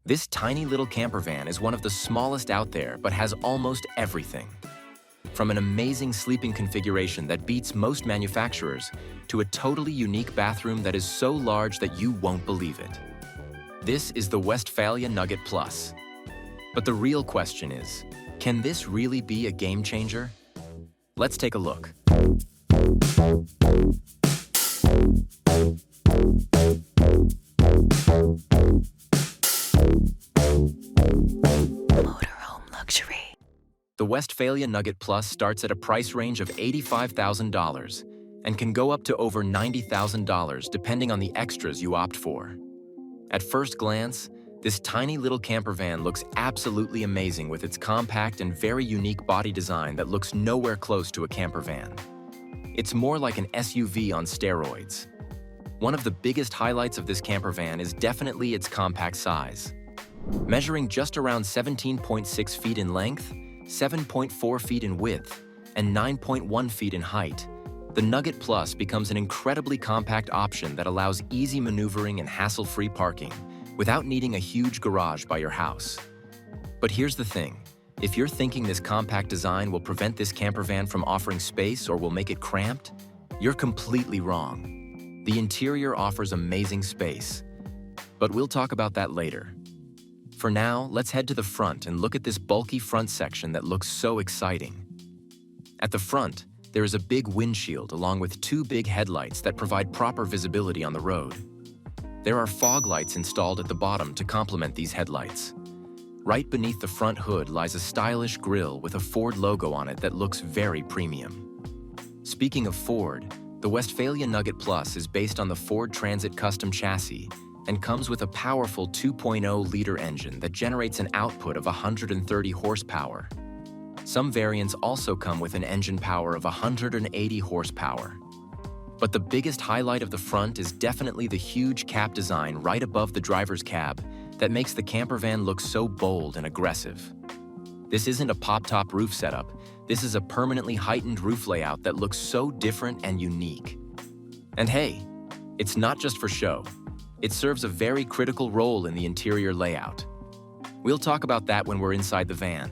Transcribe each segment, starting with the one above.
This tiny little camper van is one of the smallest out there but has almost everything. From an amazing sleeping configuration that beats most manufacturers to a totally unique bathroom that is so large that you won't believe it. This is the Westfalia Nugget Plus. But the real question is, can this really be a game changer? Let's take a look. Motorhome luxury. The Westfalia Nugget Plus starts at a price range of $85,000 and can go up to over $90,000 depending on the extras you opt for. At first glance, this tiny little camper van looks absolutely amazing with its compact and very unique body design that looks nowhere close to a camper van. It's more like an SUV on steroids. One of the biggest highlights of this camper van is definitely its compact size. Measuring just around 17.6 feet in length, 7.4 feet in width, and 9.1 feet in height, the Nugget Plus becomes an incredibly compact option that allows easy maneuvering and hassle-free parking without needing a huge garage by your house. But here's the thing. If you're thinking this compact design will prevent this camper van from offering space or will make it cramped, you're completely wrong. The interior offers amazing space, but we'll talk about that later. For now, let's head to the front and look at this bulky front section that looks so exciting. At the front, there is a big windshield along with two big headlights that provide proper visibility on the road. There are fog lights installed at the bottom to complement these headlights. Right beneath the front hood lies a stylish grille with a Ford logo on it that looks very premium. Speaking of Ford, the Westfalia Nugget Plus is based on the Ford Transit Custom chassis and comes with a powerful 2.0-liter engine that generates an output of 130 horsepower. Some variants also come with an engine power of 180 horsepower. But the biggest highlight of the front is definitely the huge cap design right above the driver's cab that makes the camper van look so bold and aggressive. This isn't a pop-top roof setup. This is a permanently heightened roof layout that looks so different and unique. And hey, it's not just for show. It serves a very critical role in the interior layout. We'll talk about that when we're inside the van.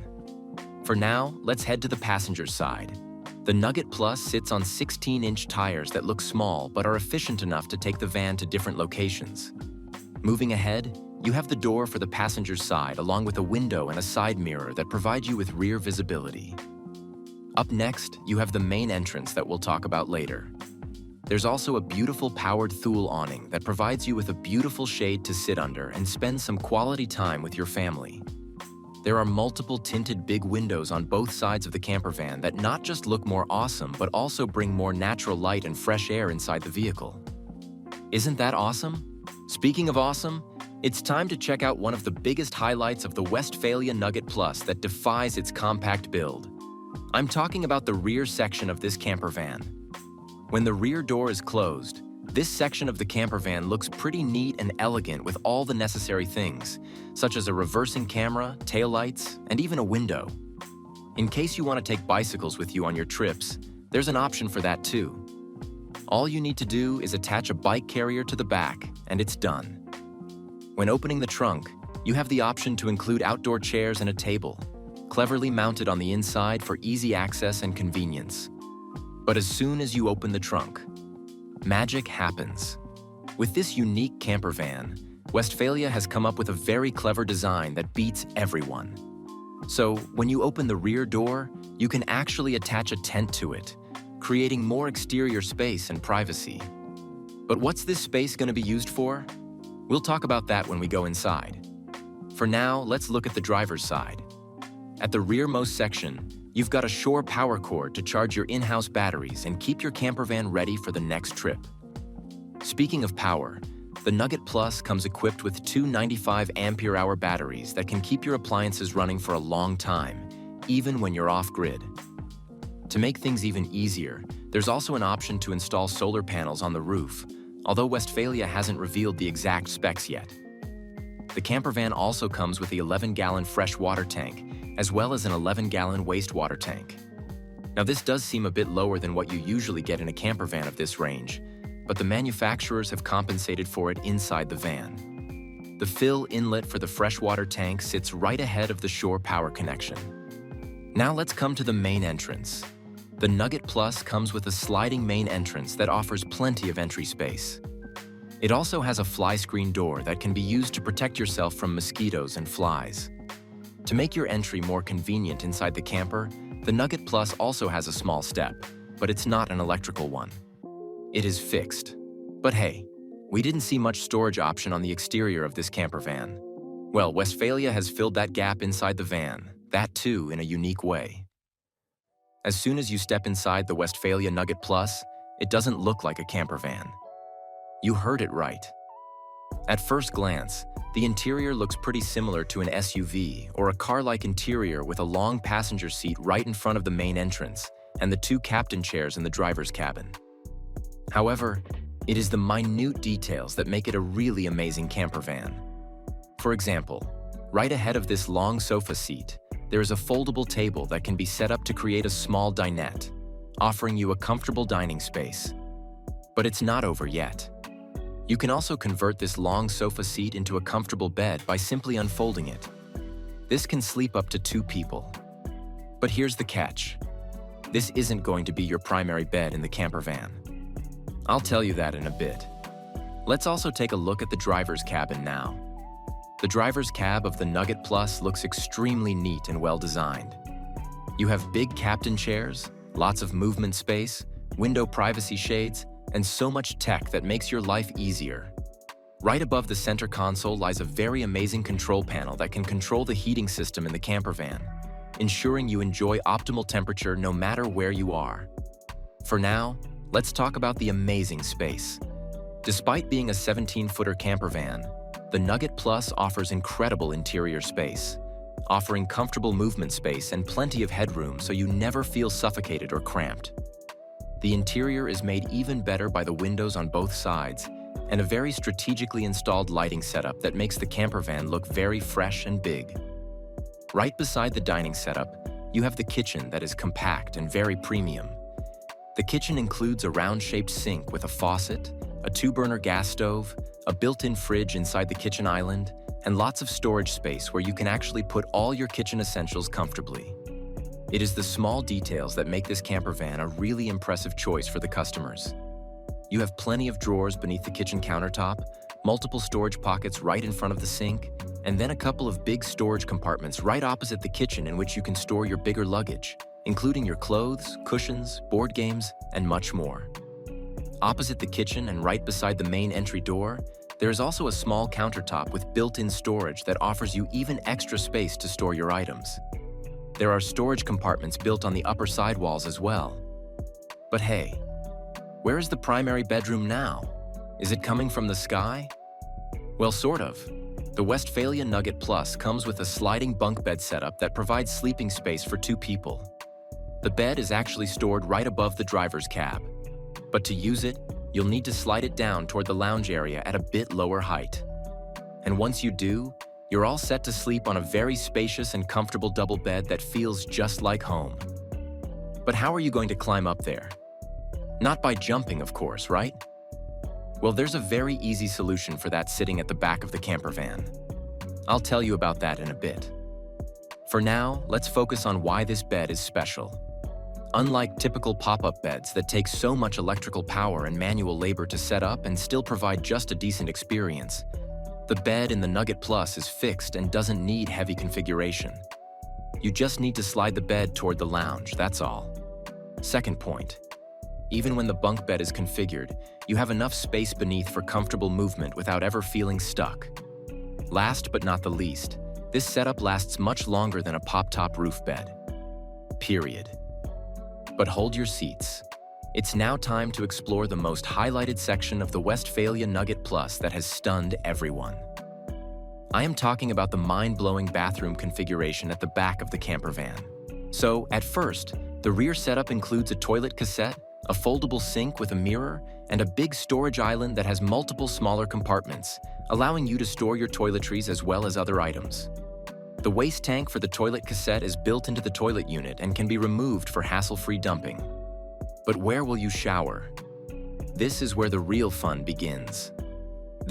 For now, let's head to the passenger's side. The Nugget Plus sits on 16-inch tires that look small but are efficient enough to take the van to different locations. Moving ahead, you have the door for the passenger's side along with a window and a side mirror that provide you with rear visibility. Up next, you have the main entrance that we'll talk about later. There's also a beautiful powered Thule awning that provides you with a beautiful shade to sit under and spend some quality time with your family. There are multiple tinted big windows on both sides of the camper van that not just look more awesome but also bring more natural light and fresh air inside the vehicle. Isn't that awesome? Speaking of awesome, it's time to check out one of the biggest highlights of the Westfalia Nugget Plus that defies its compact build. I'm talking about the rear section of this camper van. When the rear door is closed, this section of the camper van looks pretty neat and elegant with all the necessary things, such as a reversing camera, taillights, and even a window. In case you want to take bicycles with you on your trips, there's an option for that too. All you need to do is attach a bike carrier to the back, and it's done. When opening the trunk, you have the option to include outdoor chairs and a table, cleverly mounted on the inside for easy access and convenience. But as soon as you open the trunk, magic happens. With this unique camper van, Westfalia has come up with a very clever design that beats everyone. So, when you open the rear door, you can actually attach a tent to it, creating more exterior space and privacy. But what's this space going to be used for? We'll talk about that when we go inside. For now, let's look at the driver's side. At the rearmost section, you've got a Shore power cord to charge your in-house batteries and keep your camper van ready for the next trip. Speaking of power, the Nugget Plus comes equipped with two 95 ampere-hour batteries that can keep your appliances running for a long time, even when you're off-grid. To make things even easier, there's also an option to install solar panels on the roof, although Westfalia hasn't revealed the exact specs yet. The camper van also comes with the 11-gallon fresh water tank, as well as an 11-gallon wastewater tank. Now this does seem a bit lower than what you usually get in a camper van of this range, but the manufacturers have compensated for it inside the van. The fill inlet for the freshwater tank sits right ahead of the shore power connection. Now let's come to the main entrance. The Nugget Plus comes with a sliding main entrance that offers plenty of entry space. It also has a fly screen door that can be used to protect yourself from mosquitoes and flies. To make your entry more convenient inside the camper, the Nugget Plus also has a small step, but it's not an electrical one. It is fixed. But hey, we didn't see much storage option on the exterior of this camper van. Well, Westfalia has filled that gap inside the van, that too in a unique way. As soon as you step inside the Westfalia Nugget Plus, it doesn't look like a camper van. You heard it right. At first glance, the interior looks pretty similar to an SUV or a car-like interior with a long passenger seat right in front of the main entrance and the two captain chairs in the driver's cabin. However, it is the minute details that make it a really amazing camper van. For example, right ahead of this long sofa seat, there is a foldable table that can be set up to create a small dinette, offering you a comfortable dining space. But it's not over yet. You can also convert this long sofa seat into a comfortable bed by simply unfolding it. This can sleep up to 2 people. But here's the catch. This isn't going to be your primary bed in the camper van. I'll tell you that in a bit. Let's also take a look at the driver's cabin now. The driver's cab of the Nugget Plus looks extremely neat and well designed. You have big captain chairs, lots of movement space, window privacy shades, and so much tech that makes your life easier. Right above the center console lies a very amazing control panel that can control the heating system in the camper van, ensuring you enjoy optimal temperature no matter where you are. For now, let's talk about the amazing space. Despite being a 17-footer camper van, the Nugget Plus offers incredible interior space, offering comfortable movement space and plenty of headroom so you never feel suffocated or cramped. The interior is made even better by the windows on both sides and a very strategically installed lighting setup that makes the camper van look very fresh and big. Right beside the dining setup, you have the kitchen that is compact and very premium. The kitchen includes a round-shaped sink with a faucet, a 2-burner gas stove, a built-in fridge inside the kitchen island, and lots of storage space where you can actually put all your kitchen essentials comfortably. It is the small details that make this camper van a really impressive choice for the customers. You have plenty of drawers beneath the kitchen countertop, multiple storage pockets right in front of the sink, and then a couple of big storage compartments right opposite the kitchen in which you can store your bigger luggage, including your clothes, cushions, board games, and much more. Opposite the kitchen and right beside the main entry door, there is also a small countertop with built-in storage that offers you even extra space to store your items. There are storage compartments built on the upper sidewalls as well. But hey, where is the primary bedroom now? Is it coming from the sky? Well, sort of. The Westfalia Nugget Plus comes with a sliding bunk bed setup that provides sleeping space for 2 people. The bed is actually stored right above the driver's cab. But to use it, you'll need to slide it down toward the lounge area at a bit lower height. And once you do, you're all set to sleep on a very spacious and comfortable double bed that feels just like home. But how are you going to climb up there? Not by jumping, of course, right? Well, there's a very easy solution for that sitting at the back of the camper van. I'll tell you about that in a bit. For now, let's focus on why this bed is special. Unlike typical pop-up beds that take so much electrical power and manual labor to set up and still provide just a decent experience, the bed in the Nugget Plus is fixed and doesn't need heavy configuration. You just need to slide the bed toward the lounge, that's all. Second point, even when the bunk bed is configured, you have enough space beneath for comfortable movement without ever feeling stuck. Last but not the least, this setup lasts much longer than a pop-top roof bed. Period. But hold your seats. It's now time to explore the most highlighted section of the Westfalia Nugget Plus that has stunned everyone. I am talking about the mind-blowing bathroom configuration at the back of the camper van. So, at first, the rear setup includes a toilet cassette, a foldable sink with a mirror, and a big storage island that has multiple smaller compartments, allowing you to store your toiletries as well as other items. The waste tank for the toilet cassette is built into the toilet unit and can be removed for hassle-free dumping. But where will you shower? This is where the real fun begins.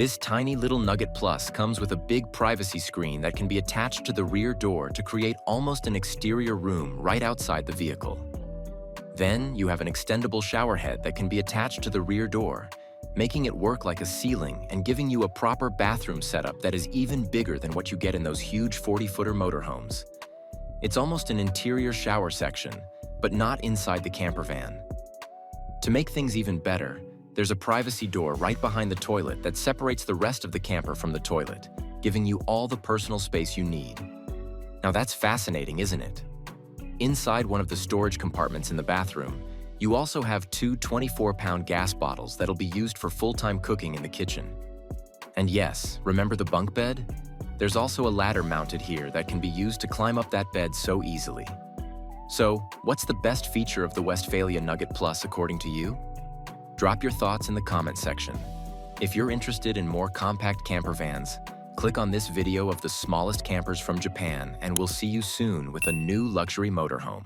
This tiny little Nugget Plus comes with a big privacy screen that can be attached to the rear door to create almost an exterior room right outside the vehicle. Then you have an extendable shower head that can be attached to the rear door, making it work like a ceiling and giving you a proper bathroom setup that is even bigger than what you get in those huge 40-footer motorhomes. It's almost an interior shower section, but not inside the campervan. To make things even better, there's a privacy door right behind the toilet that separates the rest of the camper from the toilet, giving you all the personal space you need. Now that's fascinating, isn't it? Inside one of the storage compartments in the bathroom, you also have two 24-pound gas bottles that'll be used for full-time cooking in the kitchen. And yes, remember the bunk bed? There's also a ladder mounted here that can be used to climb up that bed so easily. So, what's the best feature of the Westfalia Nugget Plus according to you? Drop your thoughts in the comment section. If you're interested in more compact camper vans, click on this video of the smallest campers from Japan and we'll see you soon with a new luxury motorhome.